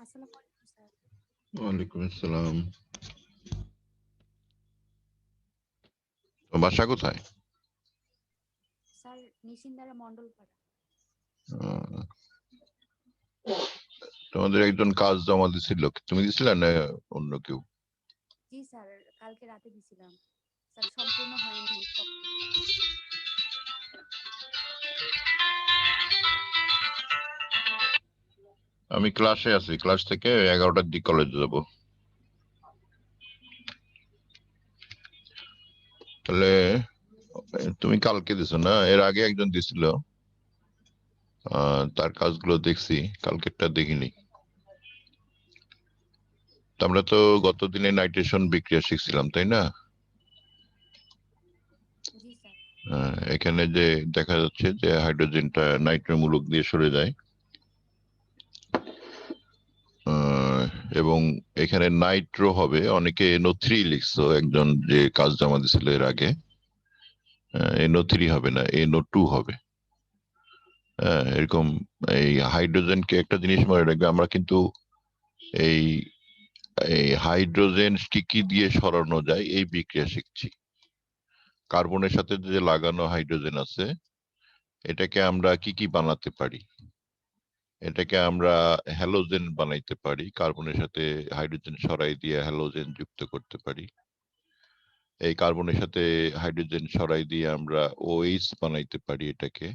আসসালামু আলাইকুম স্যার। ওয়ালাইকুম আসসালাম। বাসা কোথায়? স্যার নিশিন্দারা মন্ডলপাড়া। আহ, তোমাদের একজন কাজ জমা দিছিল, তুমি দিছিলে না অন্য কেউ? জি স্যার, কালকে রাতে দিছিলাম। স্যার সম্পূর্ণ হয়নি কমপ্লিট। আমি ক্লাসে আছি, ক্লাস থেকে 11টার দিক কলেজে যাব। তাহলে তুমি কালকে দিছো না? এর আগে একজন দিছিল, তার কাজগুলো দেখছি, কালকেরটা দেখিনি। তো আমরা তো গত দিনে নাইট্রেশন বিক্রিয়া শিখছিলাম, তাই না? জি স্যার। এখানে যে দেখা যাচ্ছে যে হাইড্রোজেনটা নাইট্রোজেন মূলক দিয়ে সরে যায়, আহ, এবং এখানে নাইট্রো হবে, অনেকে NO3 লিখছো, একজন যে কাজ জমা দিছিল এর আগে। NO3 হবে না, NO2 হবে। এরকম এই হাইড্রোজেনকে একটা জিনিস মনে রাখবে, আমরা কিন্তু এই এই হাইড্রোজেন কি দিয়ে সরানো যায় এই বিক্রিয়া শিখছি। কার্বনের সাথে যে লাগানো হাইড্রোজেন আছে, এটাকে আমরা কি বানাতে পারি? এটাকে আমরা হ্যালোজেন বানাইতে পারি, কার্বনের সাথে হাইড্রোজেন সরাই দিয়ে হ্যালোজেন যুক্ত করতে পারি। এই কার্বনের সাথে হাইড্রোজেন সরাই দিয়ে আমরা OH বানাইতে পারি, এটাকে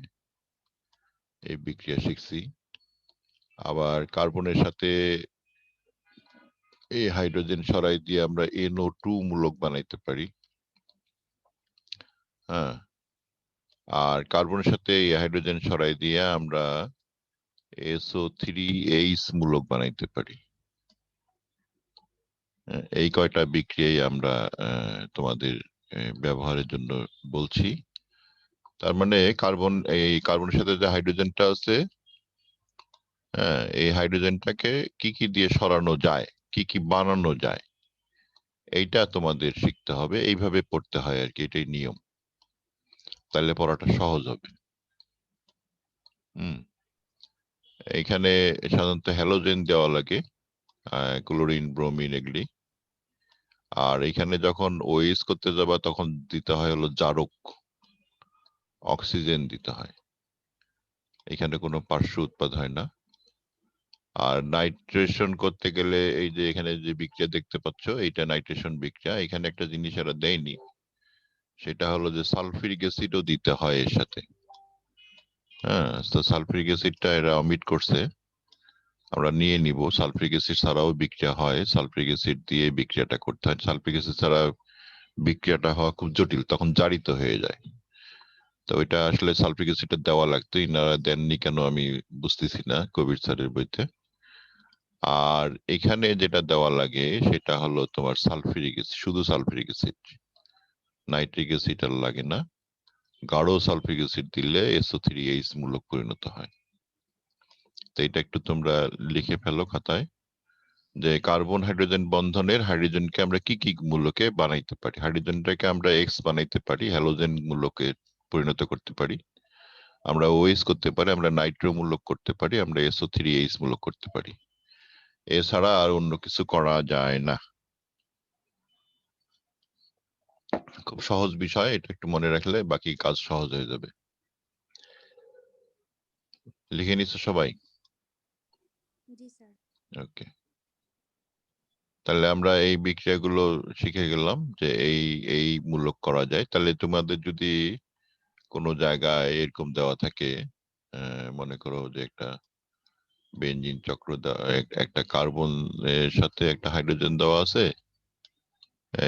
এই বিক্রিয়া শিখছি। আবার কার্বনের সাথে এই হাইড্রোজেন সরাই দিয়ে আমরা NO2 মূলক বানাইতে পারি। হ্যাঁ, আর কার্বনের সাথে এই হাইড্রোজেন সরাই দিয়ে আমরা SO3H মূলক বানাইতে পারি। এই কয়টা বিক্রিয়াই আমরা তোমাদের ব্যবহারের জন্য বলছি। তার মানে এই কার্বনের সাথে যে হাইড্রোজেনটা আছে, হ্যাঁ, এই হাইড্রোজেনটাকে কি দিয়ে সরানো যায়, কি বানানো যায়, এইটা তোমাদের শিখতে হবে। এইভাবে পড়তে হয় আর কি, এটাই নিয়ম। তাহলে পড়াটা সহজ হবে। হুম। এখানে সাধারণত হ্যালোজেন দেওয়া লাগে, ক্লোরিন, ব্রোমিন, এগুলি। আর এখানে যখন OH করতে যাবা তখন দিতে হয় হলো জারক, অক্সিজেন দিতে হয়। এখানে কোনো পার্শ্ব উৎপাদ হয় না। আর নাইট্রেশন করতে গেলে এই যে এখানে যে বিক্রিয়া দেখতে পাচ্ছ, এইটা নাইট্রেশন বিক্রিয়া। এখানে একটা জিনিস এরা দেয়নি, সেটা হলো যে সালফিউরিক অ্যাসিডও দিতে হয় এর সাথে। হ্যাঁ, তো সালফিউরিক অ্যাসিডটা এরা অমিট করছে, আমরা নিয়ে নিব। সালফিউরিক অ্যাসিড ছাড়াও বিক্রিয়া হয়, সালফিউরিক অ্যাসিড দিয়ে বিক্রিয়াটা করতে হয়। সালফিউরিক অ্যাসিড ছাড়া বিক্রিয়াটা হওয়া খুব জটিল, তখন জারিত হয়ে যায়। তো ওইটা আসলে সালফিউরিক অ্যাসিডটা দেওয়া লাগতো, ইনারা দেননি কেন আমি বুঝতেছি না কবির স্যারের বইতে। আর এখানে যেটা দেওয়া লাগে সেটা হলো তোমার সালফিউরিক অ্যাসিড, শুধু সালফিউরিক অ্যাসিড, নাইট্রিক অ্যাসিড আর লাগে না। গাঢ় সালফিউরিক অ্যাসিড দিলে SO3H মূলক পরিণত হয়। তো এটা একটু তোমরা লিখে ফেলো খাতায়, যে কার্বন হাইড্রোজেন বন্ধনের হাইড্রোজেনকে আমরা কি মূলকে বানাইতে পারি। হাইড্রোজেনটাকে আমরা X বানাইতে পারি, হ্যালোজেন মূলকে পরিণত করতে পারি, আমরা OH করতে পারি, আমরা নাইট্রো মূলক করতে পারি, আমরা SO3H মূলক করতে পারি। এছাড়া আর অন্য কিছু করা যায় না। খুব সহজ বিষয়, এটা একটু মনে রাখলে বাকি কাজ সহজ হয়ে যাবে। লিখে নিচ্ছ সবাই? জি স্যার। ওকে। তাহলে আমরা এই বিক্রিয়াগুলো শিখে গেলাম যে এই মূলক করা যায়। তাহলে তোমাদের যদি কোনো জায়গায় এরকম দেওয়া থাকে, মনে করো যে একটা বেঞ্জিন চক্র দেওয়া, একটা কার্বন এর সাথে একটা হাইড্রোজেন দেওয়া আছে,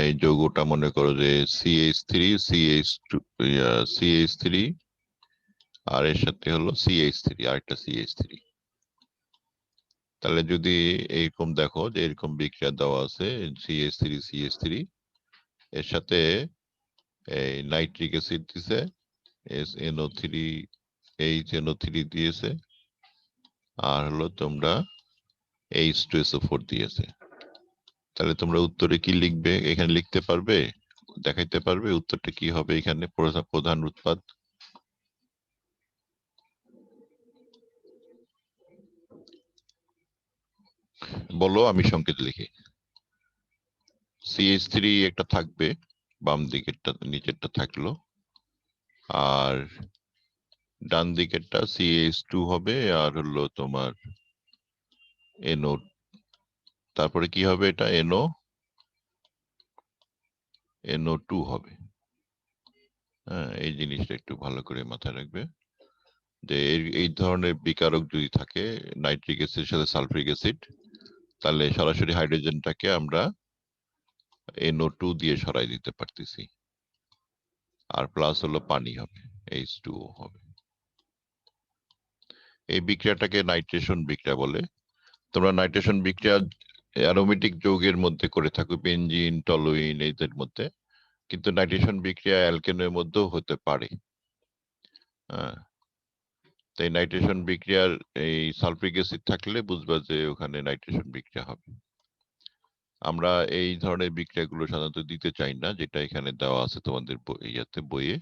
এই যৌগটা মনে করো যে CH3 CH3 আর এর সাথে হলো CH3, আরেকটা CH3। তাহলে যদি এইরকম দেখো যে এরকম বিক্রিয়া দেওয়া আছে, CH3 এর সাথে এই নাইট্রিক অ্যাসিড দিছে, NO3 দিয়েছে, আর হলো তোমরা H2SO4 দিয়েছে। তাহলে তোমরা উত্তরে কি লিখবে? এখানে লিখতে পারবে, দেখাইতে পারবে উত্তরটা কি হবে? এখানে প্রধান উৎপাদ বলো, আমি সংকেত লিখি। CH3 একটা থাকবে, বাম দিকেরটা নিচেরটা থাকলো, আর ডান দিকেরটা CH2 হবে, আর হলো তোমার NO, তারপরে কি হবে, এটা NO2 হবে। হ্যাঁ, এই জিনিসটা একটু ভালো করে মাথায় রাখবে যে এই ধরনের বিকারক যদি থাকে নাইট্রিক অ্যাসিডের সাথে সালফিউরিক অ্যাসিড, তাহলে সরাসরি হাইড্রোজেনটাকে আমরা NO2 দিয়ে সরাই দিতে পারতেছি, আর প্লাস হলো পানি হবে, H2O হবে। এই বিক্রিয়াটাকে নাইট্রেশন বিক্রিয়া বলে। তোমরা নাইট্রেশন বিক্রিয়া অ্যারোমেটিক যৌগের মধ্যে করে থাকো, বেনজিন, টলুইন এদের মধ্যে, কিন্তু নাইট্রেশন বিক্রিয়া অ্যালকেনের মধ্যেও হতে পারে। হ্যাঁ, তাই নাইট্রেশন বিক্রিয়ার এই সালফিউরিক অ্যাসিড থাকলে বুঝবা যে ওখানে নাইট্রেশন বিক্রিয়া হবে। আমরা এই ধরনের বিক্রিয়াগুলো সাধারণত দিতে চাই না, যেটা এখানে দেওয়া আছে তোমাদের ইয়াতে বইয়ে।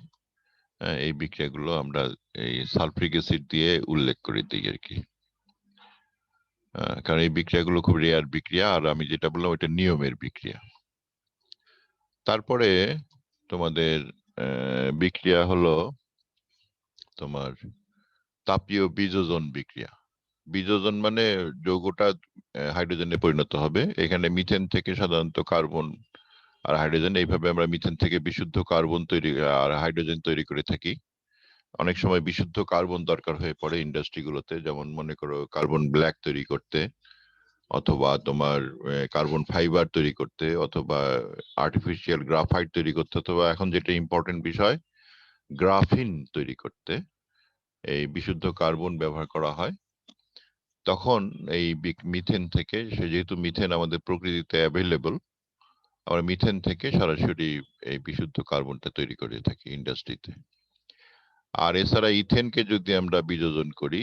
হ্যাঁ, এই বিক্রিয়াগুলো আমরা এই সালফিউরিক অ্যাসিড দিয়ে উল্লেখ করে দিই আর কি। কারণ এই বিক্রিয়াগুলো খুব রেয়ার বিক্রিয়া, আর আমি যেটা বললাম ওইটা নিয়মের বিক্রিয়া। তারপরে তোমাদের বিক্রিয়া হলো তোমার তাপীয় বিযোজন বিক্রিয়া। বিযোজন মানে যৌগটা হাইড্রোজেনে পরিণত হবে। এখানে মিথেন থেকে সাধারণত কার্বন আর হাইড্রোজেন, এইভাবে আমরা মিথেন থেকে বিশুদ্ধ কার্বন তৈরি আর হাইড্রোজেন তৈরি করে থাকি। অনেক সময় বিশুদ্ধ কার্বন দরকার হয়ে পড়ে ইন্ডাস্ট্রিগুলোতে, যেমন মনে করো কার্বন ব্ল্যাক তৈরি করতে, অথবা তোমার কার্বন ফাইবার তৈরি করতে, অথবা আর্টিফিশিয়াল গ্রাফাইট তৈরি করতে, অথবা এখন যেটা ইম্পর্টেন্ট বিষয় গ্রাফিন তৈরি করতে এই বিশুদ্ধ কার্বন ব্যবহার করা হয়। তখন এই মিথেন থেকে, সে যেহেতু মিথেন আমাদের প্রকৃতিতে অ্যাভেলেবল, আমরা মিথেন থেকে সরাসরি এই বিশুদ্ধ কার্বনটা তৈরি করে থাকি ইন্ডাস্ট্রিতে। আর এছাড়া ইথেনকে যদি আমরা বিযোজন করি,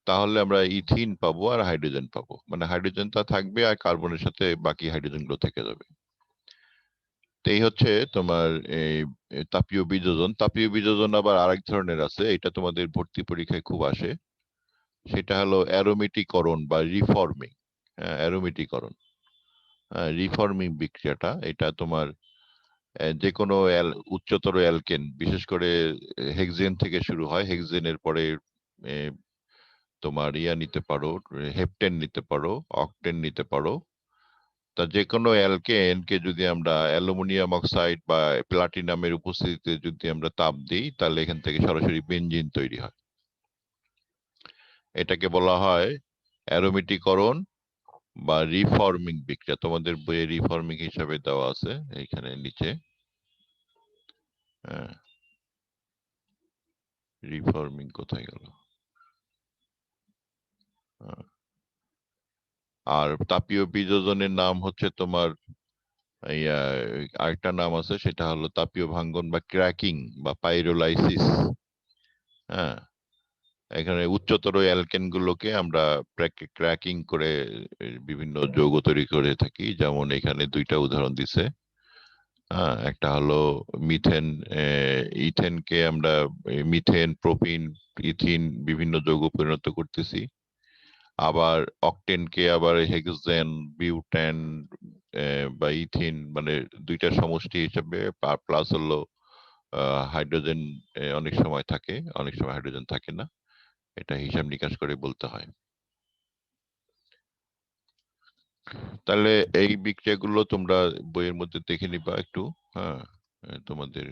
তাহলে আমরা ইথিন পাবো আর হাইড্রোজেন পাবো, মানে হাইড্রোজেনটা থাকবে আর কার্বনের সাথে বাকি হাইড্রোজেন গুলো থেকে যাবে। তো এই হচ্ছে তোমার এই তাপীয় বিযোজন। তাপীয় বিযোজন আবার আরেক ধরনের আছে, এটা তোমাদের ভর্তি পরীক্ষায় খুব আসে। সেটা হলো অ্যারোমেটিকরণ বা রিফর্মিং। হ্যাঁ, অ্যারোমেটিকরণ, রিফর্মিং বিক্রিয়াটা, এটা তোমার যে কোনো উচ্চতর অ্যালকেন, বিশেষ করে হেক্সেন থেকে শুরু হয়, হেক্সেনের পরে তোমার ইয়া নিতে পারো, হেপটেন নিতে পারো, অকটেন নিতে পারো। তা যে কোনো অ্যালকেনকে যদি আমরা অ্যালুমিনিয়াম অক্সাইড বা প্লাটিনামের উপস্থিতিতে যদি আমরা তাপ দিই, তাহলে এখান থেকে সরাসরি বেনজিন তৈরি হয়। এটাকে বলা হয় অ্যারোমেটিকরণ বা রিফর্মিং বিক্রিয়া। তোমাদের বইয়ে রিফর্মিং হিসাবে দেওয়া আছে এইখানে নিচে। হ্যাঁ, রিফর্মিং কোথায় গেল? আর তাপীয় বিযোজনের নাম হচ্ছে তোমার আরেকটা নাম আছে, সেটা হলো তাপীয় ভাঙ্গন বা ক্র্যাকিং বা পাইরোলাইসিস। হ্যাঁ, এখানে উচ্চতর অ্যালকেন গুলোকে আমরা ক্র্যাকিং করে বিভিন্ন যৌগ তৈরি করে থাকি। যেমন এখানে দুইটা উদাহরণ দিছে। হ্যাঁ, একটা হলো মিথেন, ইথেনকে আমরা মিথেন, প্রোপিন, ইথিন বিভিন্ন যৌগ পরিণত করতেছি। আবার অকটেনকে আবার হেক্সেন, বিউটেন বা ইথিন, মানে দুইটার সমষ্টি হিসেবে, প্লাস হলো হাইড্রোজেন অনেক সময় থাকে, অনেক সময় হাইড্রোজেন থাকে না। এটা হিসাব নিকাশ করে বলতে হয়। তাহলে এই বিক্রিয়াগুলো তোমরা বইয়ের মধ্যে দেখে নিবা একটু। হ্যাঁ, তোমাদের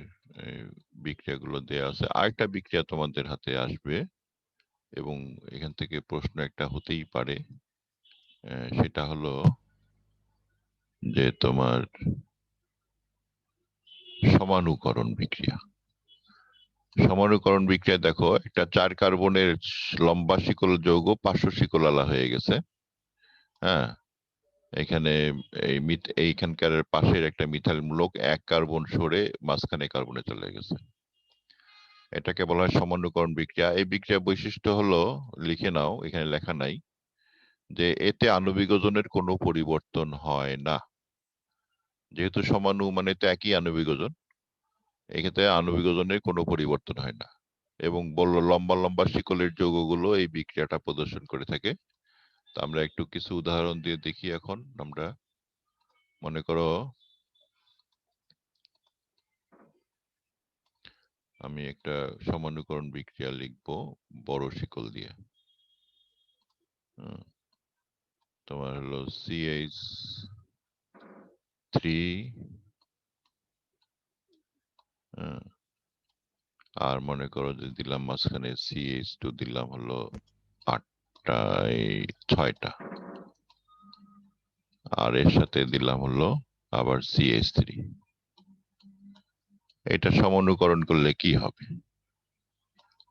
বিক্রিয়াগুলো দেয়া আছে। আরেকটা বিক্রিয়া তোমাদের হাতে আসবে এবং এখান থেকে প্রশ্ন একটা হতেই পারে, সেটা হলো যে তোমার সমানুকরণ বিক্রিয়া। সমানুকরণ বিক্রিয়া দেখো, একটা 4 কার্বনের লম্বা শিকল যৌগ পার্শ্ব শিকল আলা হয়ে গেছে। হ্যাঁ, এখানে এইখানকার পাশের একটা মিথাইল মূলক 1 কার্বন সরে মাঝখানে কার্বনে চলে গেছে। এটাকে বলা হয় সমানুকরণ বিক্রিয়া। এই বিক্রিয়া বৈশিষ্ট্য হলো, লিখে নাও, এখানে লেখা নাই, যে এতে আণবিক ওজনের কোনো পরিবর্তন হয় না। যেহেতু সমাণু মানে তো একই আণবিক ওজন, এক্ষেত্রে আণবিক ওজনের কোনো পরিবর্তন হয় না। এবং বলল লম্বা লম্বা শিকলের যৌগগুলো এই বিক্রিয়াটা প্রদর্শন করে থাকে। আমরা একটু কিছু উদাহরণ দিয়ে দেখি। এখন আমরা মনে করো আমি একটা সমানুকরণ বিক্রিয়া লিখবো বড় শিকল দিয়ে। তোমার হলো CH3 আর মনে করো যে দিলাম মাঝখানে CH2 দিলাম হলো 6টা, আর এর সাথে দিলাম হলো আবার CH3। এটা সমানুকরণ করলে কি হবে?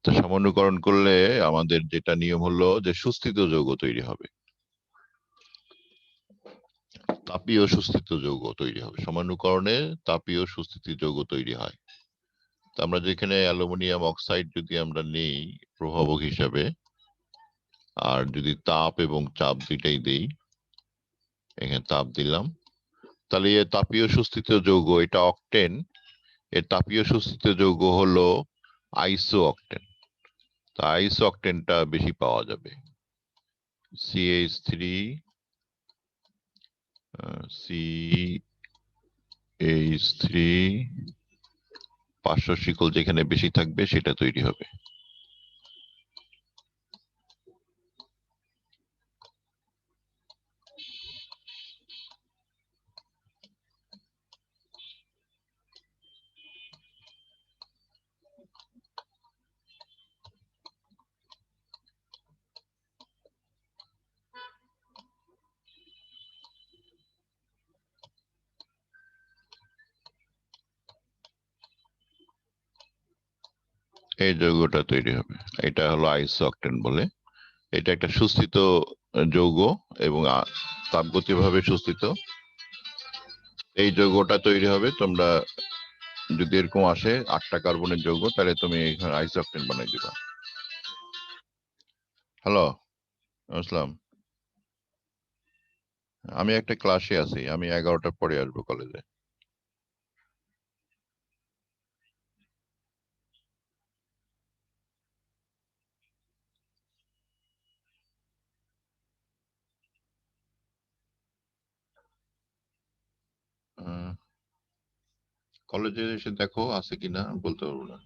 তো সমানুকরণ করলে আমাদের যেটা নিয়ম হলো যে সুস্থিত যৌগ তৈরি হবে, তাপীয় সুস্থিত যৌগ তৈরি হবে। সমানুকরণে তাপীয় সুস্থিত যৌগ তৈরি হয়। তো আমরা যেখানে অ্যালুমিনিয়াম অক্সাইড যদি আমরা নেই প্রভাবক হিসাবে, আর যদি তাপ এবং চাপ দুইটাই দেই, এখানে তাপ দিলাম, তাহলে এর তাপীয় সুস্থিত যৌগ এটা অকটেন, এর তাপীয় সুস্থিত যৌগ হলো আইসো অকটেন। তা আইসো অকটেনটা বেশি পাওয়া যাবে। CH3 CH3 পার্শ্ব শিকল যেখানে বেশি থাকবে সেটা তৈরি হবে। এই যৌগটা তৈরি হবে, এটা হলো আইসো অকটেন বলে। এটা একটা সুস্থিত যৌগ এবং তাপগতীয়ভাবে সুস্থিত। এই যৌগটা তৈরি হবে। তোমরা যদি এরকম আসে 8টা কার্বনের যৌগ, তাহলে তুমি এখানে আইসো অকটেন বানাই দিবা। হ্যালো, আসসালাম। আমি একটা ক্লাসে আছি, আমি 11টার পরে আসবো কলেজে। কলেজে এসে দেখো আছে কিনা, বলতে পারবো না।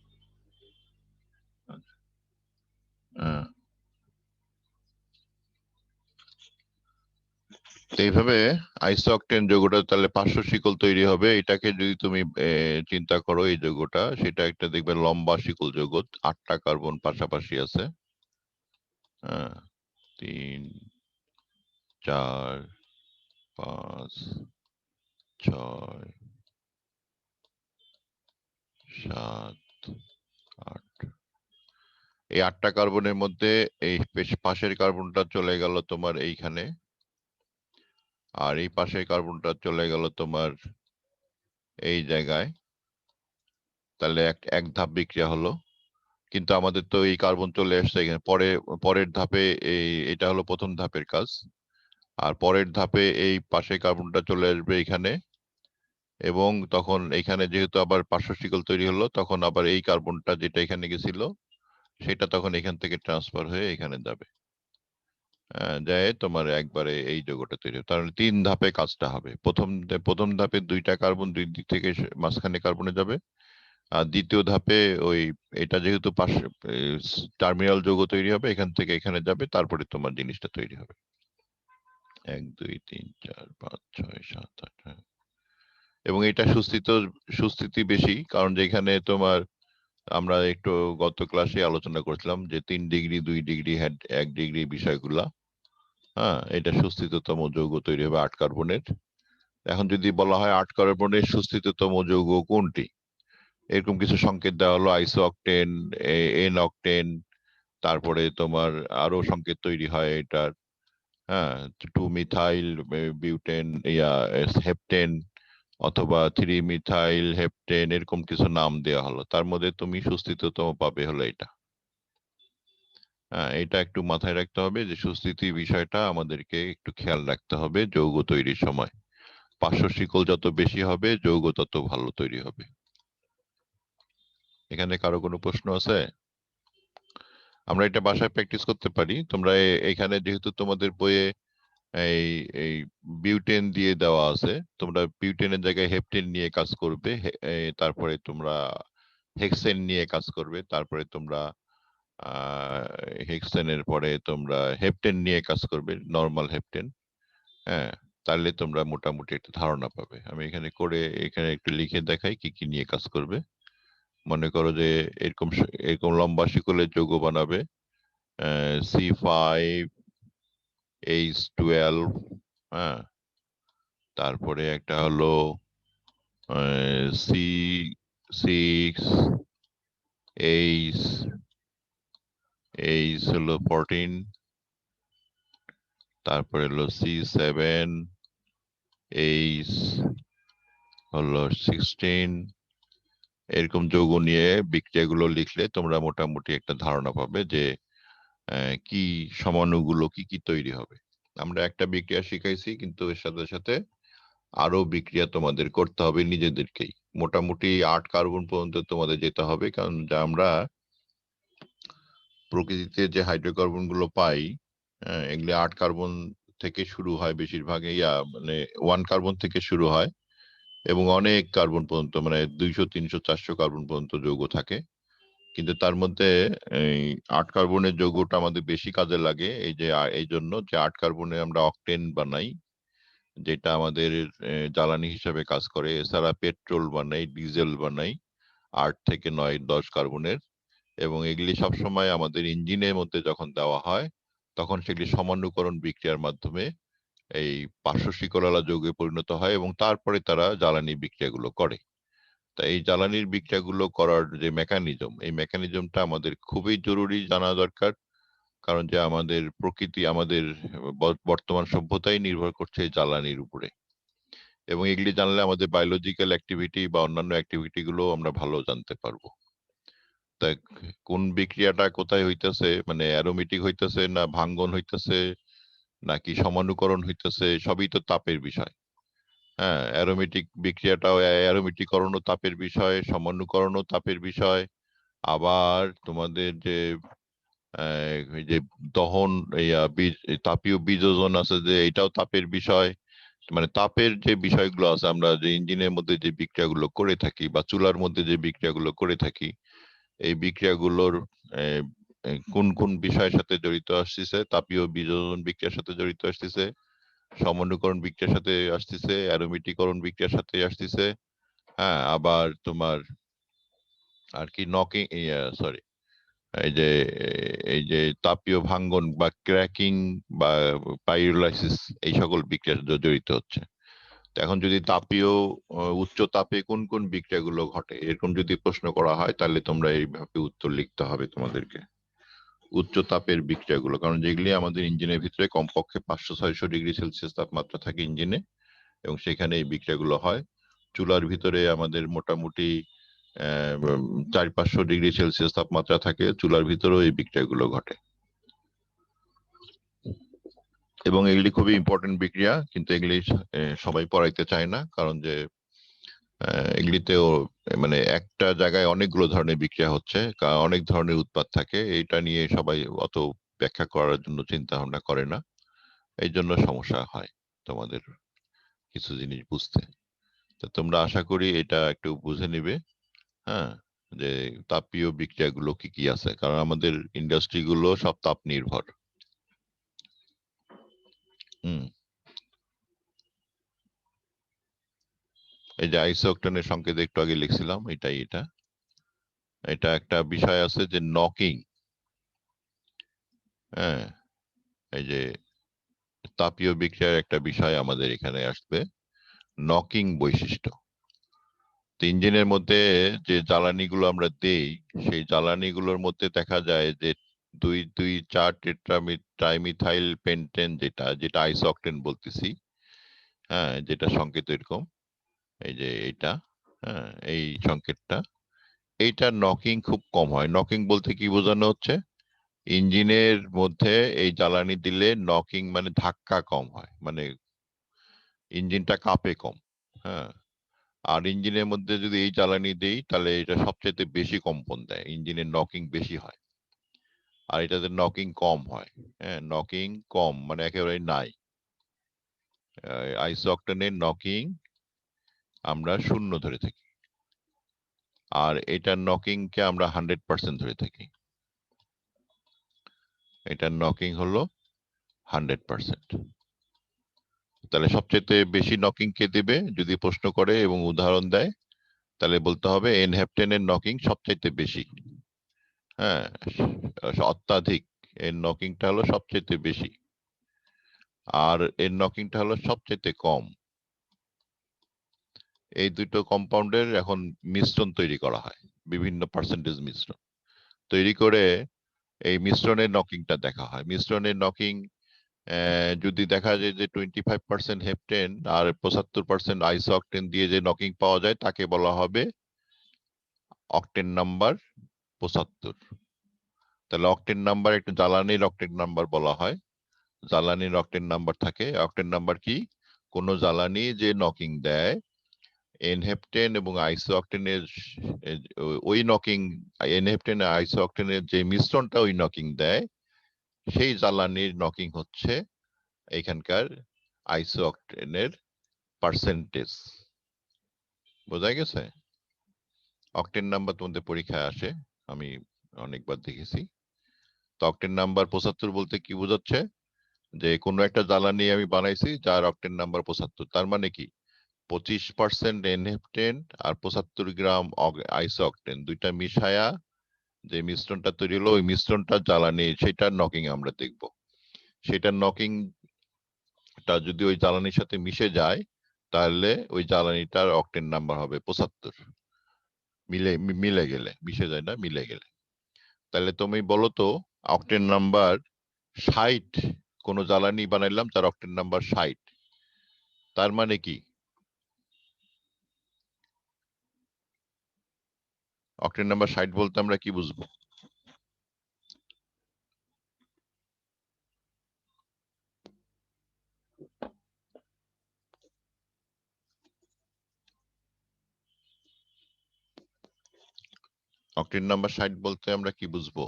আহ, তো এইভাবে আইসো অকটেন যৌগটা তাহলে পার্শ্ব শিকল তৈরি হবে। এটাকে যদি তুমি চিন্তা করো, এই যৌগটা সেটা একটা দেখবে লম্বা শিকল যৌগ, 8টা কার্বন পাশাপাশি আছে। 3 4 5 6 7 8। এই 8টা কার্বনের মধ্যে এই পাশের কার্বনটা চলে গেল তোমার এইখানে, আর এই পাশের কার্বনটা চলে গেল তোমার এই জায়গায়। তাহলে এক ধাপ বিক্রিয়া হলো। কিন্তু আমাদের তো এই কার্বন চলে আসছে এখানে পরের ধাপে। এটা হলো প্রথম ধাপের কাজ। আর পরের ধাপে এই পাশে কার্বনটা চলে আসবে এখানে, এবং তখন এখানে যেহেতু আবার পার্শ্ব শিকল তৈরি হলো, তখন আবার এই কার্বনটা যেটা এখানে গেছিল সেটা তখন এখান থেকে ট্রান্সফার হয়ে এখানে যাবে। যায় তোমার একবারে এই যৌগটা তৈরি হবে। তাহলে 3 ধাপে কাজটা হবে। প্রথম ধাপে 2টা কার্বন দুই দিক থেকে মাঝখানে কার্বনে যাবে। আর দ্বিতীয় ধাপে ওই এটা যেহেতু পাশে টার্মিনাল যৌগ তৈরি হবে, এখান থেকে এখানে যাবে, তারপরে তোমার জিনিসটা তৈরি হবে। 1 2 3 4 5 6 7 8। এবং এটা সুস্থিতি বেশি, কারণ যেখানে তোমার আমরা একটু গত ক্লাসে আলোচনা করছিলাম যে 3 ডিগ্রি 2 ডিগ্রি 1 ডিগ্রি বিষয়গুলা। এটা সুস্থিততম যৌগ তৈরি হবে 8 কার্বনের। এখন যদি বলা হয় 8 কার্বনের সুস্থিততম যৌগ কোনটি, এরকম কিছু সংকেত দেওয়া হলো, আইসো অকটেন, এন অকটেন, তারপরে তোমার আরো সংকেত তৈরি হয় এটার। 2 মিথাইল বিউটেন, হেপটেন, অথবা 3 মিথাইল হেপটেন, এরকম কিছু নাম দেওয়া হলো। তার মধ্যে তুমি সুস্থিততম পাবে হলো এটা। এটা একটু মাথায় রাখতে হবে যে সুস্থিতি বিষয়টা আমাদেরকে একটু খেয়াল রাখতে হবে যৌগ তৈরির সময়। পার্শ্ব শিকল যত বেশি হবে যৌগ তত ভালো তৈরি হবে। এখানে কারো কোনো প্রশ্ন আছে? আমরা এটা বাসায় প্র্যাকটিস করতে পারি। তোমরা এখানে যেহেতু তোমাদের বইয়ে এই এই বিউটেন দিয়ে দেওয়া আছে, তোমরা বিউটেনের জায়গায় হেপটেন নিয়ে কাজ করবে, তারপরে তোমরা হেক্সেন নিয়ে কাজ করবে, তারপরে তোমরা হেক্সেনের পরে তোমরা হেপটেন নিয়ে কাজ করবে, নর্মাল হেপটেন। হ্যাঁ, তাহলে তোমরা মোটামুটি একটা ধারণা পাবে। আমি এখানে করে এখানে একটু লিখে দেখাই কি কি নিয়ে কাজ করবে। মনে করো যে এরকম এরকম লম্বা শিকলের যৌগ বানাবে, C5H12, হ্যাঁ, তারপরে একটা হলো C6H হলো 14, তারপরে হলো C7H হলো 16। এরকম যৌগ নিয়ে বিক্রিয়াগুলো লিখলে তোমরা মোটামুটি একটা ধারণা পাবে যে কি সমাণুগুলো কি কি তৈরি হবে। আমরা একটা বিক্রিয়া শিখাইছি, কিন্তু এর সাথে সাথে আরো বিক্রিয়া তোমাদের করতে হবে নিজেদেরকেই। মোটামুটি 8 কার্বন পর্যন্ত তোমাদের যেতে হবে, কারণ আমরা প্রকৃতিতে যে হাইড্রোকার্বন গুলো পাই, এগুলি 8 কার্বন থেকে শুরু হয় বেশিরভাগ, মানে 1 কার্বন থেকে শুরু হয় এবং অনেক কার্বন পর্যন্ত, মানে 200, 300, 400 কার্বন পর্যন্ত যৌগ থাকে। কিন্তু তার মধ্যে এই 8 কার্বনের যৌগটা আমাদের বেশি কাজে লাগে, এই জন্য যে 8 কার্বনে আমরা অকটেন বানাই, যেটা আমাদের জ্বালানি হিসাবে কাজ করে। এছাড়া পেট্রোল বানাই, ডিজেল বানাই 8 থেকে 9, 10 কার্বনের। এবং এগুলি সবসময় আমাদের ইঞ্জিনের মধ্যে যখন দেওয়া হয়, তখন সেগুলি সমাণুকরণ বিক্রিয়ার মাধ্যমে এই পার্শ্ব শিকলালা যৌগে পরিণত হয় এবং তারপরে তারা জ্বালানি বিক্রিয়াগুলো করে। তাই এই জ্বালানির বিক্রিয়াগুলো করার যে মেকানিজম, এই মেকানিজমটা আমাদের খুবই জরুরি জানা দরকার। কারণ যে আমাদের প্রকৃতি, আমাদের বর্তমান সভ্যতাই নির্ভর করছে এই জ্বালানির উপরে। এবং এগুলি জানলে আমাদের বায়োলজিক্যাল অ্যাক্টিভিটি বা অন্যান্য অ্যাক্টিভিটি গুলো আমরা ভালো জানতে পারবো। তাই কোন বিক্রিয়াটা কোথায় হইতেছে, মানে অ্যারোমেটিক হইতেছে না ভাঙ্গন হইতেছে নাকি সমানুকরণ হইতেছে, সবই তো তাপের বিষয়। হ্যাঁ, অ্যারোমেটিক বিক্রিয়াটাও অ্যারোমেটিকরণও তাপের বিষয়, সমানুকরণও তাপের বিষয়। আবার তোমাদের যে এই যে দহন, তাপীয় বীজোজন আছে, যে এটাও তাপের বিষয়। মানে তাপের যে বিষয়গুলো আছে, আমরা যে ইঞ্জিনের মধ্যে যে বিক্রিয়াগুলো করে থাকি বা চুলার মধ্যে যে বিক্রিয়াগুলো করে থাকি, এই বিক্রিয়াগুলোর কোন কোন বিষয়ের সাথে জড়িত আসতেছে, তাপীয় বীজোজন বিক্রিয়ার সাথে জড়িত আসতেছে, সমন্বয়করণ বিক্রিয়ার সাথে আসতেছে, অ্যারোমেটিকরণ বিক্রিয়ার সাথে আসতেছে। হ্যাঁ, আবার তোমার আর কি নকিং, সরি, এই যে তাপীয় ভাঙ্গন বা ক্র্যাকিং বা পাইরোলাইসিস, এই সকল বিক্রিয়ার সাথে জড়িত হচ্ছে। তো এখন যদি তাপীয় উচ্চ তাপে কোন কোন বিক্রিয়াগুলো ঘটে, এরকম যদি প্রশ্ন করা হয়, তাহলে তোমরা এইভাবে উত্তর লিখতে হবে তোমাদেরকে। উচ্চ তাপের বিক্রিয়াগুলো, কারণ যেগুলি আমাদের ইঞ্জিনের ভিতরে কমপক্ষে 500-600 ডিগ্রি সেলসিয়াস তাপমাত্রা থাকে ইঞ্জিনে, এবং সেখানে এই বিক্রিয়াগুলো হয়। চুলার ভিতরে আমাদের মোটামুটি 400-500 ডিগ্রি সেলসিয়াস তাপমাত্রা থাকে, চুলার ভিতরেও এই বিক্রিয়াগুলো ঘটে। এবং এগুলি খুবই ইম্পর্টেন্ট বিক্রিয়া, কিন্তু এগুলি সবাই পড়াইতে চায় না, কারণ যে এগুলিতেও মানে একটা জায়গায় অনেকগুলো ধরনের বিক্রিয়া হচ্ছে, অনেক ধরনের উৎপাদ থাকে, এটা নিয়ে সবাই অত ব্যাখ্যা করার জন্য চিন্তা ভাবনা করে না। এই জন্য সমস্যা হয় তোমাদের কিছু জিনিস বুঝতে। তো তোমরা আশা করি এটা একটু বুঝে নিবে। হ্যাঁ, যে তাপীয় বিক্রিয়াগুলো কি কি আছে, কারণ আমাদের ইন্ডাস্ট্রি গুলো সব তাপ নির্ভর। হুম, এই যে আইসোকটেনের সংকেত একটু আগে লিখছিলাম, এটাই এটা। এটা একটা বিষয় আছে যে নকিং। হ্যাঁ, এই যে তাপীয় বিক্রিয়ার একটা বিষয় আমাদের এখানে আসবে, নকিং বৈশিষ্ট্য। তো ইঞ্জিনের মধ্যে যে জ্বালানিগুলো আমরা দেই, সেই জ্বালানিগুলোর মধ্যে দেখা যায় যে 2,2,4 ট্রাইমিথাইল পেন্টেন, যেটা যেটা আইসোকটেন বলতেছি। হ্যাঁ, যেটা সংকেত এরকম, এই যে এইটা, হ্যাঁ, এই সংকেতটা, এইটার নকিং খুব কম হয়। নকিং বলতে কি বোঝানো হচ্ছে, ইঞ্জিনের মধ্যে এই জ্বালানি দিলে নকিং মানে ধাক্কা কম হয়, মানে ইঞ্জিনটা কাঁপে কম। হ্যাঁ, আর ইঞ্জিনের মধ্যে যদি এই জ্বালানি দেই, তাহলে এটা সবচেয়ে বেশি কম্পন দেয়, ইঞ্জিনের নকিং বেশি হয়। আর এটাতে নকিং কম হয়। হ্যাঁ, নকিং কম মানে একেবারে নাই। আইসোঅক্টেনের নকিং আমরা 0 ধরে থাকি, আর এটার নকিং কে আমরা 100% ধরে থাকি। এটার নকিং হলো 100%। তাহলে সবচেয়ে বেশি নকিং কে দিবে যদি প্রশ্ন করে এবং উদাহরণ দেয়, তাহলে বলতে হবে এনহেপ্টেনের নকিং সবচাইতে বেশি। হ্যাঁ, অত্যাধিক। এর নকিংটা হলো সবচাইতে বেশি, আর এর নকিংটা হলো সবচাইতে কম। এই দুটো কম্পাউন্ডের এখন মিশ্রণ তৈরি করা হয়, বিভিন্ন পার্সেন্টেজ মিশ্রণ তৈরি করে এই মিশ্রণের নকিংটা দেখা হয়। মিশ্রণের নকিং যদি দেখা যায় যে 25% হেপটেন আর 75% আইসোঅক্টেন দিয়ে যে নকিং পাওয়া যায়, তাকে বলা হবে অক্টেন নাম্বার 75। তাহলে অক্টেন নাম্বার একটা জ্বালানির অক্টেন নাম্বার বলা হয়। জ্বালানির অক্টেন নাম্বার থাকে। অক্টেন নাম্বার কি? কোন জ্বালানি যে নকিং দেয়, এনহেপ্টেন এবং আইসোঅক্টেনের ওই নকিং, এনহেপ্টেন আইসোঅক্টেনের যে মিশ্রণটা ওই নকিং দেয়, সেই জ্বালানির নকিং হচ্ছে এখানকার আইসোঅক্টেনের পার্সেন্টেজ। বোঝা গেছে? অক্টেন নাম্বার তোমাদের পরীক্ষায় আসে, আমি অনেকবার দেখেছি। তো অক্টেন নাম্বার 75 বলতে কি বোঝাচ্ছে? যে কোনো একটা জ্বালানি আমি বানাইছি যার অক্টেন নাম্বার 75, তার মানে কি 25% এনহেপ্টেন আর 75 গ্রাম আইসোঅক্টেন দুইটা মিশায়া যে মিশ্রণটা তৈরি হলো, ওই মিশ্রণটা জ্বালানি, সেটার নকিং আমরা দেখব। সেটার নকিংটা যদি ওই জ্বালানির সাথে মিশে যায়, তাহলে ওই জ্বালানিটার অক্টেন নাম্বার হবে 75। মিলে গেলে, মিশে যায় না, মিলে গেলে। তাহলে তুমি বলো তো, অক্টেন নাম্বার 60, কোন জ্বালানি বানাইলাম তার অক্টেন নাম্বার 60, তার মানে কি? অক্টেন নাম্বার 60 বলতে আমরা কি বুঝবো? অক্টেন নাম্বার 60 বলতে আমরা কি বুঝবো?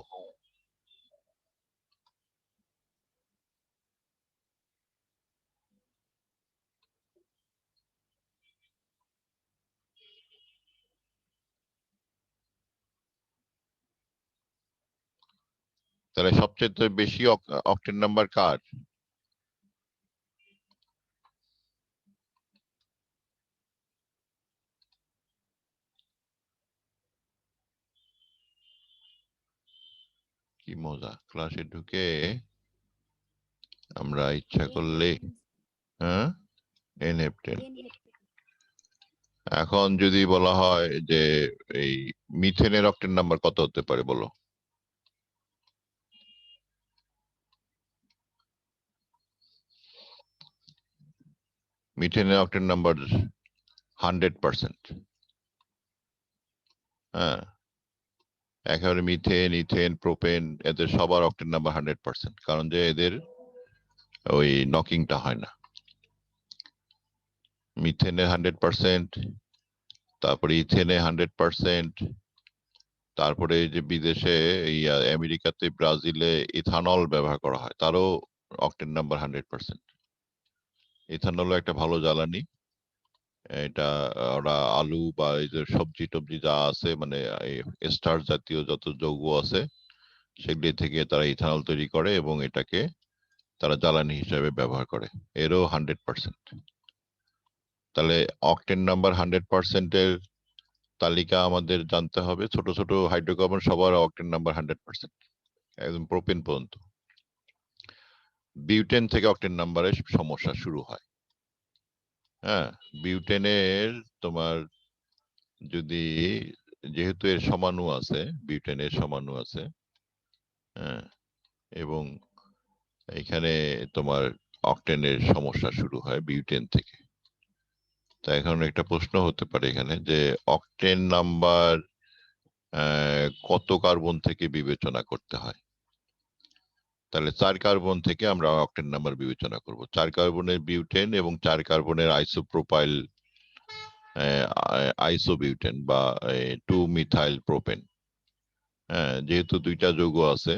তাহলে সবচেয়ে বেশি অক্টেন নাম্বার কার? কি মজা, ক্লাসে ঢুকে আমরা ইচ্ছা করলে। হ্যাঁ, এনহেপ্টেন। এখন যদি বলা হয় যে এই মিথেনের অক্টেন নাম্বার কত হতে পারে বলো? মিথেনের অক্টেন নাম্বার 100%। হ্যাঁ, একেবারে মিথেন, ইথেন, প্রোপেন, এদের সবার অক্টেন নাম্বার 100%, কারণ যে এদের ওই নকিংটা হয় না। মিথেনের 100%, তারপরে ইথেনে 100%, তারপরে যে বিদেশে আমেরিকাতে, ব্রাজিলে ইথানল ব্যবহার করা হয়, তারও অক্টেন নাম্বার 100%। ইথানল একটা ভালো জ্বালানি। এটা ওরা আলু বা এই যে সবজি টবজি যা আছে, মানে স্টার্চ জাতীয় যত যৌগ আছে, সেগুলি থেকে তারা ইথানল তৈরি করে এবং এটাকে তারা জ্বালানি হিসেবে ব্যবহার করে। এরও 100%। তাহলে অক্টেন নাম্বার 100% এর তালিকা আমাদের জানতে হবে। ছোট ছোট হাইড্রোকার্বন সবার অক্টেন নাম্বার 100%, একদম প্রোপেন পর্যন্ত। বিউটেন থেকে অক্টেন নাম্বারের সমস্যা শুরু হয়। হ্যাঁ, বিউটেনের তোমার যদি, যেহেতু এর সমাণু আছে, বিউটেনের সমাণু আছে, হ্যাঁ, এবং এখানে তোমার অক্টেনের সমস্যা শুরু হয় বিউটেন থেকে। তা এখন একটা প্রশ্ন হতে পারে এখানে যে অক্টেন নাম্বার কত কার্বন থেকে বিবেচনা করতে হয়? তাহলে 4 কার্বন থেকে আমরা অক্টেন নাম্বার বিবেচনা করব। 4 কার্বনের বিউটেন এবং 4 কার্বনের আইসোপ্রোপাইল আইসোবিউটেন বা 2 মিথাইল প্রোপেন। হ্যাঁ, যেহেতু দুইটা যৌগ আছে,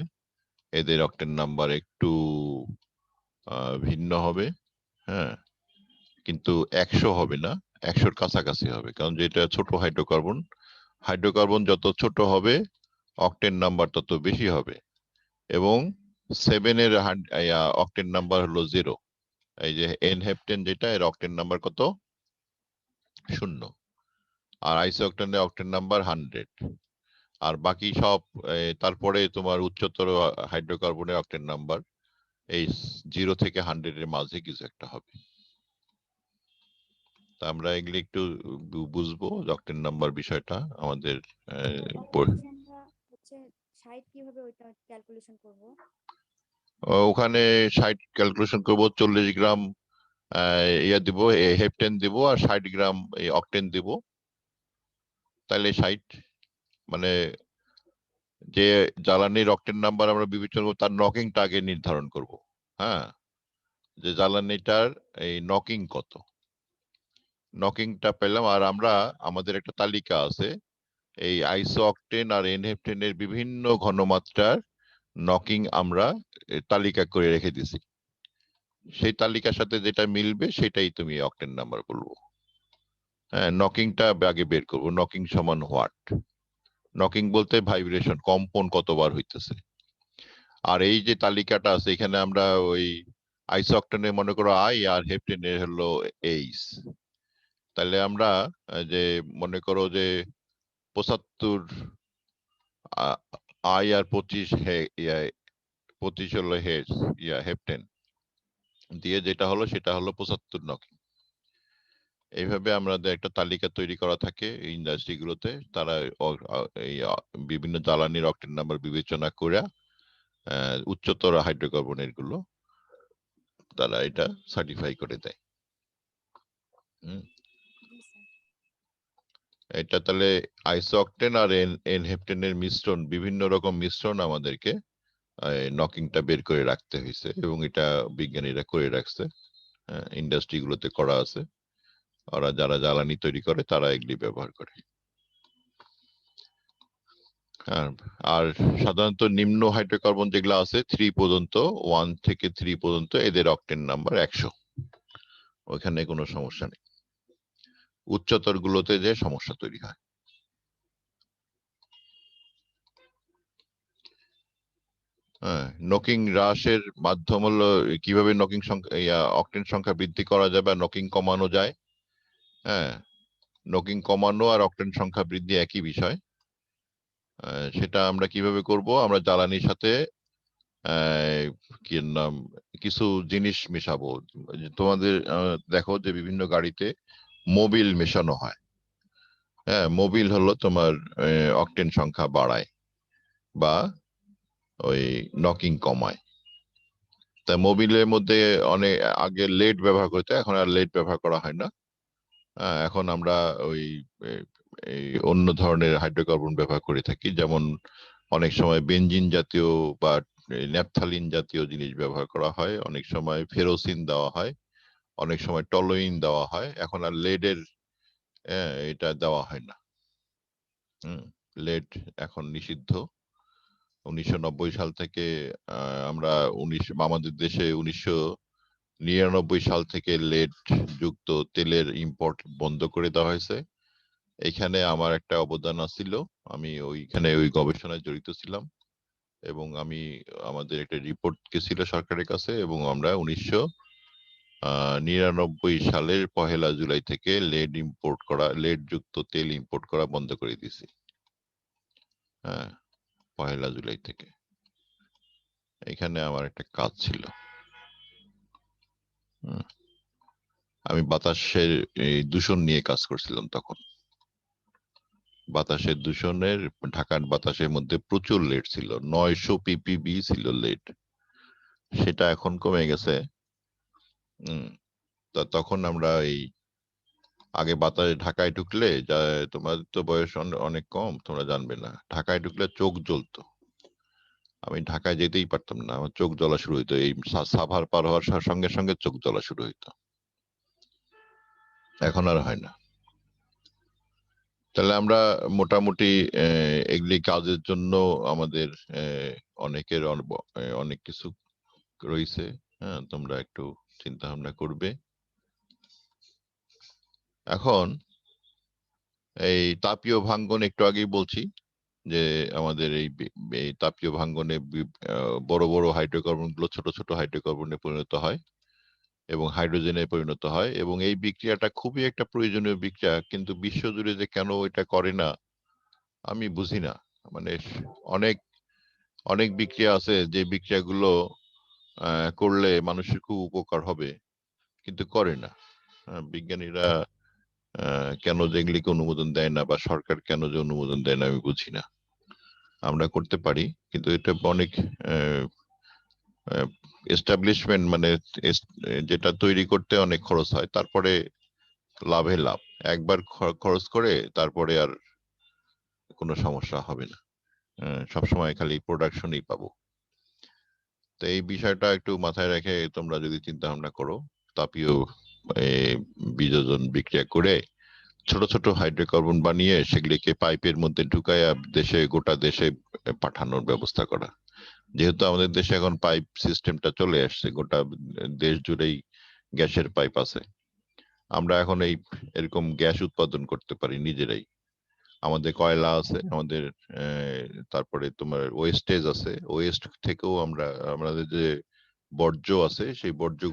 এদের অক্টেন নাম্বার একটু ভিন্ন হবে। হ্যাঁ, কিন্তু 100 হবে না, 100-র কাছাকাছি হবে, কারণ যেটা ছোট হাইড্রোকার্বন, হাইড্রোকার্বন যত ছোট হবে অক্টেন নাম্বার তত বেশি হবে। এবং 7 এর অক্টেন নাম্বার হলো 0। এই যে এনহেপ্টেন যেটা, এর অক্টেন নাম্বার কত? 0। আর আইসোঅক্টেনের অক্টেন নাম্বার 100। আর বাকি সব তারপরে তোমার উচ্চতর হাইড্রোকার্বনের অক্টেন নাম্বার এই 0 থেকে 100 এর মাঝে কিছু একটা হবে। তা আমরা এগুলি একটু বুঝবো অক্টেন নাম্বার বিষয়টা আমাদের। ক্যালকুলেশনটা হচ্ছে 60 কিভাবে ওইটা ক্যালকুলেশন করব? ওখানে 60 ক্যালকুলেশন করব, 40 গ্রাম ইয়া দিব, হেপটেন দিব, আর 60 গ্রাম অক্টেন দিব, তাহলে 60। মানে যে জ্বালানির অক্টেন নাম্বার আমরা বিবেচনা করবো তার নকিংটা আগে নির্ধারণ করব। হ্যাঁ, যে জ্বালানিটার এই নকিং কত, নকিংটা পেলাম। আর আমরা আমাদের একটা তালিকা আছে এই আইসো অক্টেন আর এনহেপ্টেনের বিভিন্ন ঘনমাত্রার নকিং আমরা তালিকা করে রেখে দিছি। সেই তালিকার সাথে যেটা মিলবে সেটাই তুমি অক্টেন নাম্বার বলবো। হ্যাঁ, নকিংটা আগে বের করবো। নকিং সমান হোয়াট? নকিং বলতে ভাইব্রেশন, কম্পন কতবার হইতেছে। আর এই যে তালিকাটা আছে এখানে আমরা ওই আইসোঅক্টেনে মনে করো আই, আর হেপটেনের হলো এইচ। তাহলে আমরা যে মনে করো যে 75 আই আর 25 হলো হেপটেন দিয়ে যেটা হলো সেটা হলো 75 নকিং। এইভাবে আমাদের একটা তালিকা তৈরি করা থাকে ইন্ডাস্ট্রি গুলোতে। তারা এই বিভিন্ন জ্বালানির অক্টেন নাম্বার বিবেচনা করে উচ্চতর হাইড্রোকার্বনের গুলো তারা এটা সার্টিফাই করে দেয়। জি স্যার। এটা তাহলে আইসোঅক্টেন আর এনহেপ্টেনের মিশ্রণ, বিভিন্ন রকম মিশ্রণ আমাদেরকে নকিংটা বের করে রাখতে হয়েছে, এবং এটা বিজ্ঞানীরা করে রাখছে, ইন্ডাস্ট্রি গুলোতে করা আছে। ওরা যারা জ্বালানি তৈরি করে তারা এগুলি ব্যবহার করে। আর সাধারণত নিম্ন হাইড্রোকার্বন যেগুলো আছে 3 পর্যন্ত, 1 থেকে 3 পর্যন্ত, এদের অক্টেন নাম্বার 100। ওইখানে কোনো সমস্যা নেই। উচ্চতর গুলোতে যে সমস্যা তৈরি হয়। হ্যাঁ, নকিং হ্রাসের মাধ্যম হলো কিভাবে নকিং সংখ্যা অক্টেন সংখ্যা বৃদ্ধি করা যায় বা নকিং কমানো যায়। হ্যাঁ, নকিং কমানো আর অক্টেন সংখ্যা বৃদ্ধি একই বিষয়। সেটা আমরা কিভাবে করব? আমরা জ্বালানির সাথে কি নাম কিছু জিনিস মেশাবো। তোমাদের দেখো যে বিভিন্ন গাড়িতে মোবিল মেশানো হয়। হ্যাঁ, মোবিল হলো তোমার অক্টেন সংখ্যা বাড়ায় বা ওই নকিং কমায়। তা মোবিলের মধ্যে অনেক আগে লেড ব্যবহার করতে, এখন আর লেড ব্যবহার করা হয় না। এখন আমরা ওই এই অন্য ধরনের হাইড্রোকার্বন ব্যবহার করে থাকি, যেমন অনেক সময় বেনজিন জাতীয় বা ন্যাপথালিন জাতীয় জিনিস ব্যবহার করা হয়, অনেক সময় ফেরোসিন দেওয়া হয়, অনেক সময় টলোইন দেওয়া হয়। এখন আর লেডের এটা দেওয়া হয় না। লেড এখন নিষিদ্ধ। 1990 সাল থেকে আমরা আমাদের দেশে 1999 সাল থেকে লেড যুক্ত তেলের ইম্পোর্ট বন্ধ করে দেওয়া হয়েছে। এখানে আমার একটা অবদান ছিল, আমি ওইখানে ওই গবেষণায় জড়িত ছিলাম, এবং আমি আমাদের একটা রিপোর্ট গেছিল সরকারের কাছে, এবং আমরা 1999 সালের 1 জুলাই থেকে লেড যুক্ত তেল ইম্পোর্ট করা বন্ধ করে দিয়েছি। হ্যাঁ, 1 জুলাই থেকে। এখানে আমার একটা কাজ ছিল। আমি বাতাসের দূষণ নিয়ে কাজ করছিলাম তখন। বাতাসের দূষণের, ঢাকার বাতাসের মধ্যে প্রচুর লেড ছিল, 900 ppb ছিল লেড। সেটা এখন কমে গেছে। তখন আমরা এই আগে বাতাসে ঢাকায় ঢুকলে, তোমার তো বয়স অনেক কম, তোমরা জানবে না, ঢাকায় ঢুকলে চোখ জ্বলতো। আমি ঢাকায় যেতেই পারতাম না, আমার চোখ জ্বলা শুরু হইতো। এই সাভার পার হওয়ার সঙ্গে সঙ্গে চোখ জ্বলা শুরু হইতো। এখন আর হয় না। তাহলে আমরা মোটামুটি এগুলি কাজের জন্য আমাদের অনেকের অনেক কিছু রয়েছে। হ্যাঁ, তোমরা একটু চিন্তা ভাবনা করবে। এখন এই তাপীয় ভাঙ্গন একটু আগেই বলছি যে আমাদের এই তাপীয় ভাঙ্গনে বড় বড় হাইড্রোকার্বন গুলো ছোট ছোট হাইড্রোকার্বনে পরিণত হয় এবং হাইড্রোজেনে পরিণত হয়, এবং এই বিক্রিয়াটা খুবই একটা প্রয়োজনীয় বিক্রিয়া, কিন্তু বিশ্বজুড়ে যে কেন এটা করে না আমি বুঝি না। মানে অনেক অনেক বিক্রিয়া আছে যে বিক্রিয়াগুলো করলে মানুষের খুব উপকার হবে, কিন্তু করে না। বিজ্ঞানীরা কেন যে এগুলিকে অনুমোদন দেয় না, বা সরকার কেন যে অনুমোদন দেয় না আমি বুঝি না। আমরা করতে পারি, কিন্তু এটা অনেক এস্টাবলিশমেন্ট মানে যেটা তৈরি করতে অনেক খরচ হয়, তারপরে লাভে লাভ। একবার খরচ করে তারপরে আর কোনো সমস্যা হবে না, সবসময় খালি প্রোডাকশনই পাবো। তো এই বিষয়টা একটু মাথায় রেখে তোমরা যদি চিন্তা ভাবনা করো, তাপীয় বিযোজন বিক্রিয়া করে ছোট ছোট হাইড্রোকার্বন বানিয়ে সেগুলিকে পাইপের মধ্যে ঢুকাইয়া গোটা দেশে পাঠানোর ব্যবস্থা করা। যেহেতু আমাদের দেশে এখন পাইপ সিস্টেমটা চলে আসছে, গোটা দেশ জুড়েই গ্যাসের পাইপ আছে, আমরা এখন এরকম গ্যাস উৎপাদন করতে পারি নিজেরাই। আমাদের কয়লা আছে, আমাদের তারপরে তোমার ওয়েস্টেজ আছে, ওয়েস্ট থেকেও আমাদের যে বর্জ্য আছে সেই বর্জ্য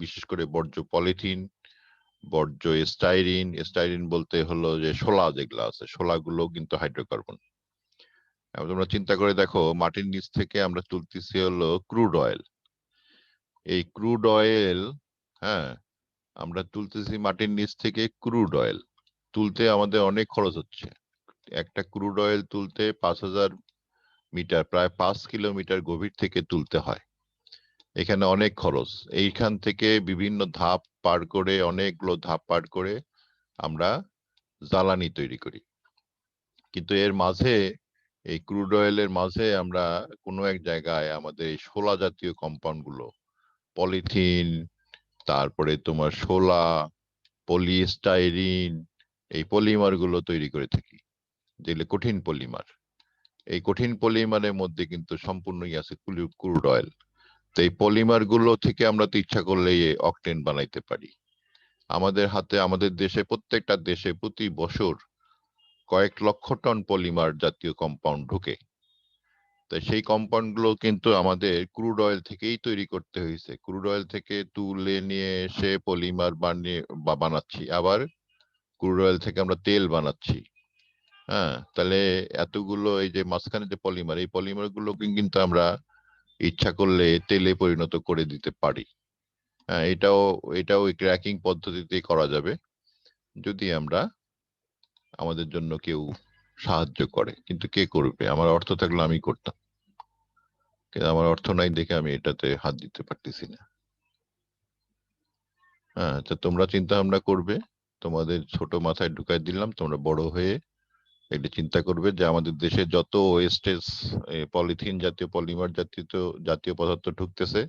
বিশেষ করে বর্জ্য পলিথিন, বর্জ্য স্টাইরিন বলতে হলো যে শোলা যেগুলো আছে, শোলাগুলো কিন্তু হাইড্রোকার্বন। তোমরা চিন্তা করে দেখো, মাটির নিচ থেকে আমরা তুলতেছি হলো ক্রুড অয়েল। এই ক্রুড অয়েল, হ্যাঁ, আমরা তুলতেছি মাটির নিচ থেকে ক্রুড অয়েল। তুলতে আমাদের অনেক খরচ হচ্ছে। একটা ক্রুড অয়েল তুলতে 5,000 মিটার, প্রায় 5 কিলোমিটার গভীর থেকে তুলতে হয়। এখানে অনেক খরচ। এইখান থেকে বিভিন্ন ধাপ পার করে, অনেকগুলো ধাপ পার করে আমরা জ্বালানি তৈরি করি। কিন্তু এর মাঝে, এই ক্রুড অয়েলের মাঝে আমরা কোনো এক জায়গায় আমাদের এই শোলা জাতীয় কম্পাউন্ড গুলো, পলিথিন, তারপরে তোমার শোলা, পলিস্টাইরিন, এই পলিমার গুলো তৈরি করে থাকি, যেগুলো কঠিন পলিমার। এই কঠিন পলিমারের মধ্যে কিন্তু সম্পূর্ণই আছে ক্রুড অয়েল। তো এই পলিমার গুলো থেকে আমরা তো ইচ্ছা করলে অকটেন বানাইতে পারি। আমাদের হাতে, আমাদের দেশে, প্রত্যেকটা দেশে প্রতি বছর কয়েক লক্ষ টন পলিমার জাতীয় কম্পাউন্ড ঢোকে। তো সেই কম্পাউন্ড গুলো কিন্তু আমাদের ক্রুড অয়েল থেকেই তৈরি করতে হয়েছে। ক্রুড অয়েল থেকে তুলে নিয়ে এসে পলিমার বানাচ্ছি, আবার ক্রুড অয়েল থেকে আমরা তেল বানাচ্ছি। হ্যাঁ, তাহলে এতগুলো, এই যে মাঝখানে যে পলিমার, এই পলিমার গুলো কিন্তু আমরা ইচ্ছা করলে তেলে পরিণত করে দিতে পারি। হ্যাঁ, এটাও ওই ক্র্যাকিং পদ্ধতিতেই করা যাবে, যদি আমরা, আমাদের জন্য কেউ সাহায্য করে। কিন্তু কে করবে? আমার অর্থ থাকলে আমি করতাম, কিন্তু আমার অর্থ নাই দেখে আমি এটাতে হাত দিতে পারতেছি না। হ্যাঁ, তো তোমরা চিন্তা ভাবনা করবে, তোমাদের ছোট মাথায় ঢুকাই দিলাম, তোমরা বড় হয়ে এটা চিন্তা করবে যে আমাদের দেশে যত ওয়েস্টেজ, পলিথিন জাতীয়, পলিমার জাতীয় পদার্থ ঢুকতেছে,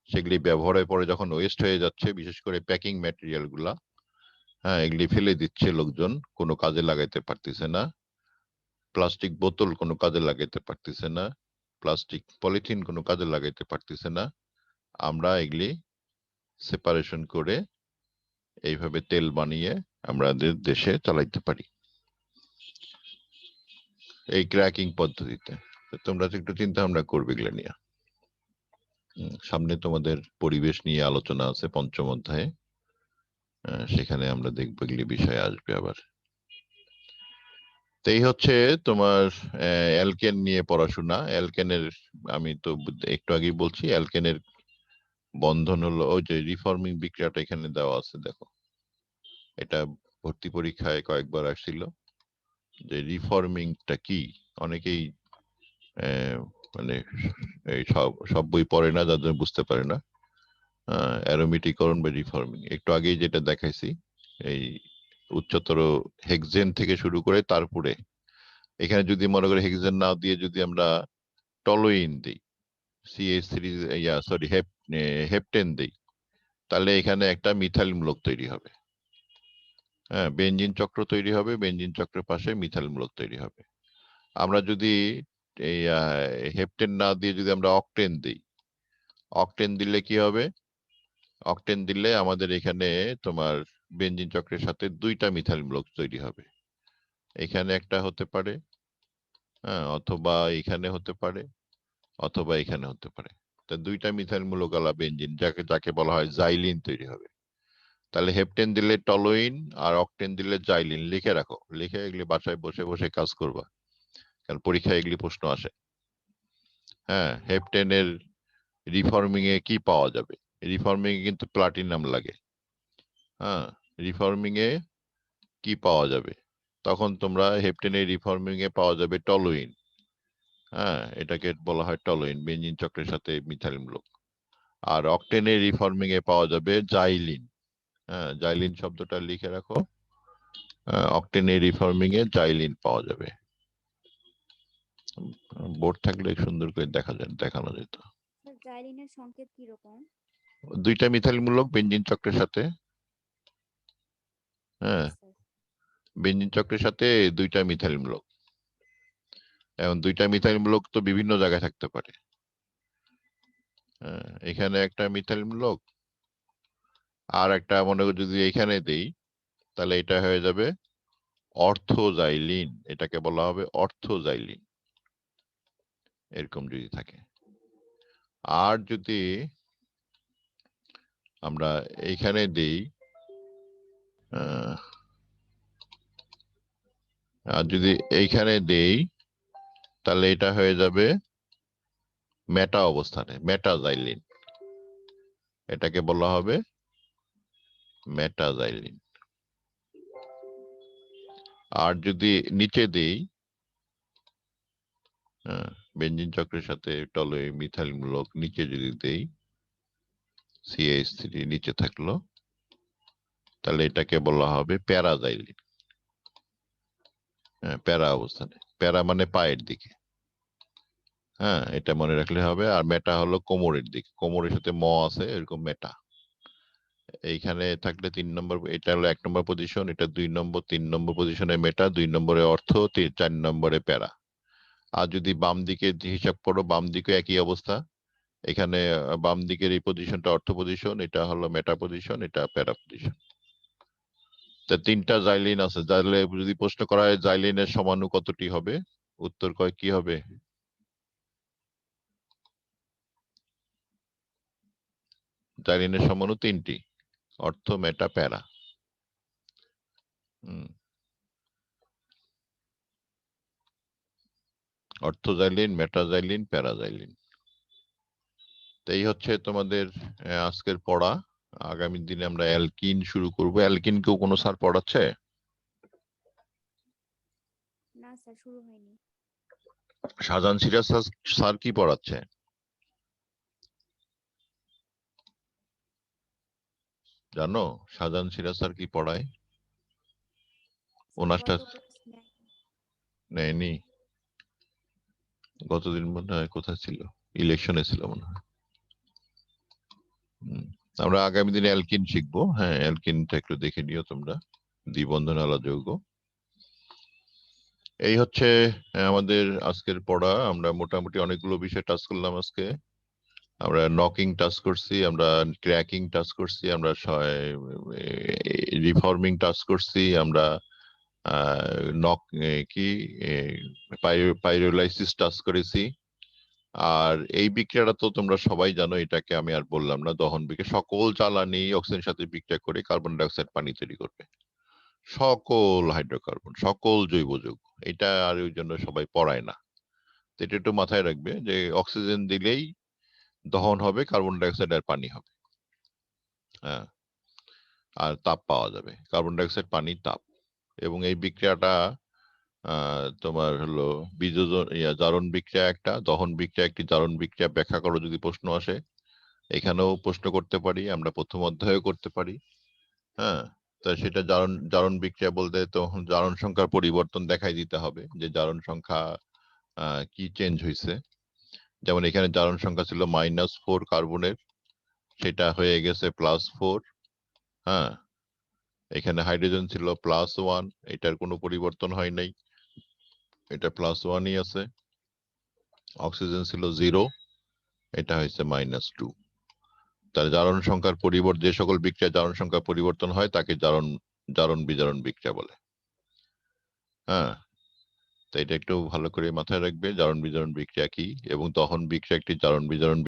সেগুলি ব্যবহারের পরে যখন ওয়েস্ট হয়ে যাচ্ছে, বিশেষ করে প্যাকিং ম্যাটেরিয়াল গুলা, হ্যাঁ, এগুলি ফেলে দিচ্ছে লোকজন, কোনো কাজে লাগাইতে পারতেছে না। প্লাস্টিক বোতল কোনো কাজে লাগাইতে পারতেছে না, প্লাস্টিক পলিথিন কোনো কাজে লাগাইতে পারতেছে না। আমরা এগুলি সেপারেশন করে এইভাবে তেল বানিয়ে আমাদের দেশে চালাইতে পারি এই ক্র্যাকিং পদ্ধতিতে। তোমরা একটু চিন্তা ভাবনা করবে এগুলো নিয়ে। সামনে তোমাদের পরিবেশ নিয়ে আলোচনা আছে 5ম অধ্যায়ে, সেখানে আমরা দেখবো এগুলি বিষয় আসবে আবার। তো এই হচ্ছে তোমার অ্যালকেন নিয়ে পড়াশোনা। অ্যালকেনের আমি তো একটু আগেই বলছি, অ্যালকেনের বন্ধন হলো ওই যে রিফর্মিং বিক্রিয়াটা এখানে দেওয়া আছে, দেখো। এটা ভর্তি পরীক্ষায় কয়েকবার আসছিল যে রিফর্মিংটা কি। অনেকেই মানে এই সব বই পড়ে না, যার জন্য বুঝতে পারে না। অ্যারোমেটিকরণ বা রিফর্মিং, একটু আগেই যেটা দেখাইছি, এই উচ্চতর হেক্সেন থেকে শুরু করে তারপরে এখানে যদি মনে করে হেক্সেন না দিয়ে যদি আমরা টলোইন দিই, CH3, সরি, হেপটেন দিই, তাহলে এখানে একটা মিথাইল মূলক তৈরি হবে। হ্যাঁ, বেনজিন চক্র তৈরি হবে, বেনজিন চক্রের পাশে মিথাইল মূলক তৈরি হবে। আমরা যদি এই হেপটেন না দিয়ে যদি আমরা অকটেন দিই, অকটেন দিলে কি হবে? অকটেন দিলে আমাদের এখানে তোমার বেনজিন চক্রের সাথে দুইটা মিথাইল মূলক তৈরি হবে। এখানে একটা হতে পারে, হ্যাঁ, অথবা এখানে হতে পারে, অথবা এখানে হতে পারে। তা দুইটা মিথাইল মূলক আলা বেনজিন, যাকে যাকে বলা হয় জাইলিন তৈরি হবে। তাহলে হেপটেন দিলে টলোইন আর অকটেন দিলে জাইলিন। লিখে রাখো, লিখে এগুলি বাসায় বসে বসে কাজ করবা, কারণ পরীক্ষায় এগুলি প্রশ্ন আসে। হ্যাঁ, হেপটেনের রিফর্মিং এ কি পাওয়া যাবে? রিফর্মিং এ কিন্তু প্লাটিনাম লাগে। হ্যাঁ, রিফর্মিং এ কি পাওয়া যাবে? তখন তোমরা হেপটেনের রিফর্মিং এ পাওয়া যাবে টলোইন। হ্যাঁ, এটাকে বলা হয় টলোইন, বেনজিন চক্রের সাথে মিথাইল মূলক। আর অকটেনের রিফর্মিং এ পাওয়া যাবে জাইলিন। হ্যাঁ, জাইলিন শব্দটা লিখে রাখো। অকটেনের রিফর্মিং এ জাইলিন পাওয়া যাবে। বোর্ড থাকলে সুন্দর করে দেখানো যেত। স্যার জাইলিনের সংকেত কি রকম? দুইটা মিথাইল মূলক বেনজিন চক্রের সাথে। হ্যাঁ, জি স্যার। বেনজিন চক্রের সাথে দুইটা মিথাইল মূলক। এখন দুইটা মিথাইল মূলক তো বিভিন্ন জায়গায় থাকতে পারে। হ্যাঁ, এখানে একটা মিথাইল মূলক, আর একটা মনে করি যদি এখানে দেই, তাহলে এটা হয়ে যাবে অর্থোজাইলিন। এটাকে বলা হবে অর্থোজাইলিন, এরকম যদি থাকে। আর যদি আমরা এইখানে দেই, আর যদি এইখানে দেই, তাহলে এটা হয়ে যাবে মেটা অবস্থানে, মেটাজাইলিন। এটাকে বলা হবে মেটাজাইলিন। আর যদি নিচে দেই, বেনজিন চক্রের সাথে টলোই মিথাইল মূলক নিচে যদি দেই, CH3 নিচে থাকলো, তাহলে এটাকে বলা হবে প্যারাজাইলিন। হ্যাঁ, প্যারা অবস্থানে, প্যারা মানে পায়ের দিকে। হ্যাঁ, এটা মনে রাখলে হবে। আর মেটা হলো কোমরের দিকে, কোমরের সাথে ম আছে, এরকম মেটা। এইখানে থাকলে 3 নম্বর, এটা হলো 1 নম্বর পজিশন, এটা 2 নম্বর, 3 নম্বর পজিশনে মেটা, 2 নম্বরে অর্থ, 4 নম্বরে প্যারা। আর যদি বাম দিকে হিসাব করো, বাম দিকে একই অবস্থা। এখানে বাম দিকের এই পজিশনটা অর্থ পজিশন, এটা হলো মেটা পজিশন, এটা প্যারা পজিশন। তা 3টা জাইলিন আছে। তাহলে যদি প্রশ্ন করা হয় জাইলিনের সমাণু কতটি হবে, উত্তর কয় কি হবে? জাইলিনের সমাণু 3টি, অর্থ, মেটা, প্যারা। অর্থোজাইলিন, মেটাজাইলিন, প্যারাজাইলিন। এই হচ্ছে তোমাদের আজকের পড়া। আগামী দিনে আমরা অ্যালকিন শুরু করব। অ্যালকিন কেউ কোনো স্যার পড়াচ্ছে? না স্যার, শুরু হয়নি। শাহজাহান সিরাজ স্যার কি পড়াচ্ছে জানো? শাহজাহান সিরাজ স্যার কি পড়ায়? স্যার ওনারটা গত ক্লাস নেয়নি? গতদিন মনে হয় কোথায় ছিল, ইলেকশনে ছিল মনে হয়। আমরা আগামী দিনে অ্যালকিন শিখবো। হ্যাঁ, অ্যালকিনটা একটু দেখে নিও তোমরা, দ্বিবন্ধনালা যৌগ। এই হচ্ছে আমাদের আজকের পড়া। আমরা মোটামুটি অনেকগুলো বিষয় টাচ করলাম আজকে। আমরা নকিং টাচ করছি, আমরা ক্র্যাকিং টাচ করছি, আমরা রিফর্মিং টাচ করছি, আমরা নক কি পাইরোলাইসিস টাচ করেছি। আর এই বিক্রিয়াটা তো তোমরা সবাই জানো, এটাকে আমি আর বললাম না। দহন বিক্রিয়া, সকল জ্বালানি অক্সিজেনের সাথে বিক্রিয়া করে কার্বন ডাই অক্সাইড পানি তৈরি করবে, সকল হাইড্রোকার্বন, সকল জৈব যৌগ। এটা আর ওই জন্য সবাই পড়ায় না। তো এটা একটু মাথায় রাখবে যে অক্সিজেন দিলেই দহন হবে, কার্বন ডাই অক্সাইড আর পানি হবে। হ্যাঁ, আর তাপ পাওয়া যাবে, কার্বন ডাই অক্সাইড, পানি, তাপ। এবং এই বিক্রিয়াটা তোমার হলো বিযোজন জারণ বিক্রিয়া একটা, দহন বিক্রিয়া একটি, জারণ বিক্রিয়া ব্যাখ্যা করো যদি প্রশ্ন আসে। এখানেও প্রশ্ন করতে পারি, আমরা প্রথম অধ্যায়েও করতে পারি। হ্যাঁ, তা সেটা জারণ জারণ বিক্রিয়া বলতে তো জারণ সংখ্যার পরিবর্তন দেখাই দিতে হবে, যে জারণ সংখ্যা কি চেঞ্জ হয়েছে। যেমন এখানে জারণ সংখ্যা ছিল -4 কার্বনের, সেটা হয়ে গেছে +4। হ্যাঁ, এখানে হাইড্রোজেন ছিল +1, এটার কোনো পরিবর্তন হয় নাই, এটা +1ই আছে। অক্সিজেন ছিল 0, এটা হয়েছে -2। তার জারণ সংখ্যার যে সকল বিক্রিয়া জারণ সংখ্যা পরিবর্তন হয় তাকে জারণ বিজারণ বিক্রিয়া বলে। হ্যাঁ, তো এটা একটু ভালো করে মাথায় রাখবে, জারণ বিজারণ বিক্রিয়া কি এবং দহন বিক্রিয়া একটি জারণ বিজারণ